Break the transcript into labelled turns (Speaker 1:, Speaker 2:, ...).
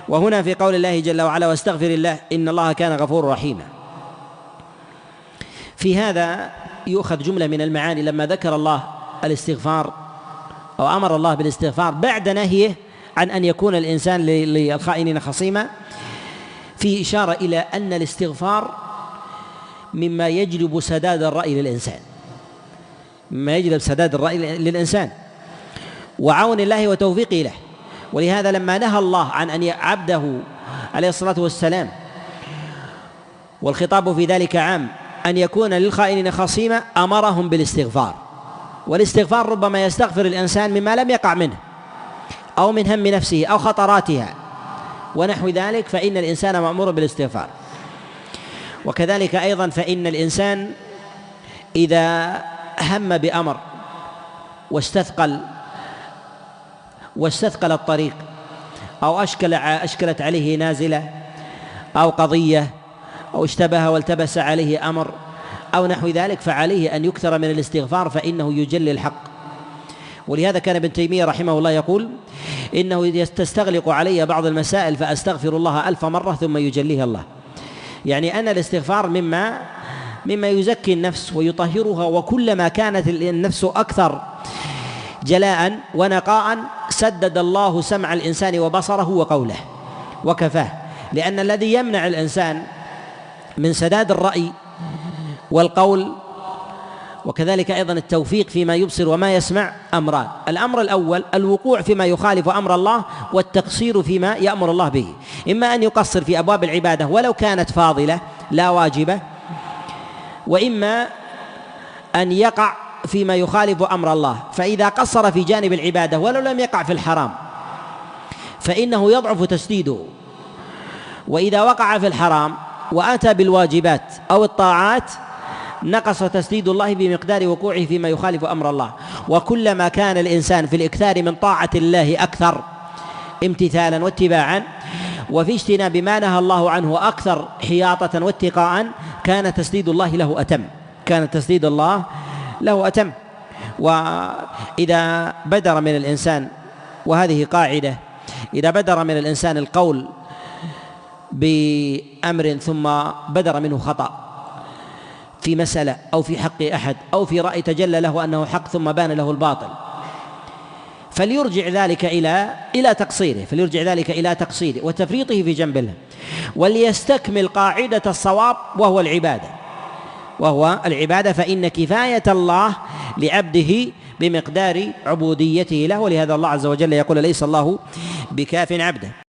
Speaker 1: وهنا في قول الله جل وعلا واستغفر الله إن الله كان غفورا رحيما. في هذا يؤخذ جملة من المعاني لما ذكر الله الاستغفار أو أمر الله بالاستغفار بعد نهيه عن أن يكون الإنسان للخائنين خصيما، في إشارة إلى أن الاستغفار مما يجلب سداد الرأي للإنسان، مما يجلب سداد الرأي للإنسان وعون الله وتوفيقه له. ولهذا لما نهى الله عن أن عبده عليه الصلاة والسلام، والخطاب في ذلك عام، أن يكون للخائنين خصيما، أمرهم بالاستغفار. والاستغفار ربما يستغفر الإنسان مما لم يقع منه أو من هم نفسه أو خطراتها ونحو ذلك، فإن الإنسان مأمور بالاستغفار. وكذلك أيضا فإن الإنسان إذا هم بأمر واستثقل الطريق أو أشكلت عليه نازلة أو قضية أو اشتبه والتبس عليه أمر أو نحو ذلك، فعليه أن يكثر من الاستغفار فإنه يجلي الحق. ولهذا كان ابن تيمية رحمه الله يقول إنه تستغلق علي بعض المسائل فأستغفر الله 1000 مرة ثم يجليها الله. يعني أن الاستغفار مما يزكي النفس ويطهرها، وكلما كانت النفس أكثر جلاء ونقاء سدد الله سمع الإنسان وبصره وقوله وكفاه. لأن الذي يمنع الإنسان من سداد الرأي والقول وكذلك أيضا التوفيق فيما يبصر وما يسمع أمران: الأمر الأول الوقوع فيما يخالف أمر الله والتقصير فيما يأمر الله به، إما أن يقصر في أبواب العبادة ولو كانت فاضلة لا واجبة، وإما أن يقع فيما يخالف أمر الله. فإذا قصر في جانب العبادة ولو لم يقع في الحرام فإنه يضعف تسديده، وإذا وقع في الحرام وأتى بالواجبات أو الطاعات نقص تسديد الله بمقدار وقوعه فيما يخالف أمر الله. وكلما كان الإنسان في الإكثار من طاعة الله أكثر امتثالا واتباعا، وفي اجتناب ما نهى الله عنه أكثر حياطة واتقاء، كان تسديد الله له أتم. وإذا بدر من الإنسان، وهذه قاعدة، إذا بدر من الإنسان القول بأمر ثم بدر منه خطأ في مسألة أو في حق أحد أو في رأي تجلى له أنه حق ثم بان له الباطل، فليرجع ذلك إلى تقصيره وتفريطه في جنب الله، وليستكمل قاعدة الصواب وهو العبادة، فإن كفاية الله لعبده بمقدار عبوديته له. ولهذا الله عز وجل يقول: ليس الله بكاف عبده.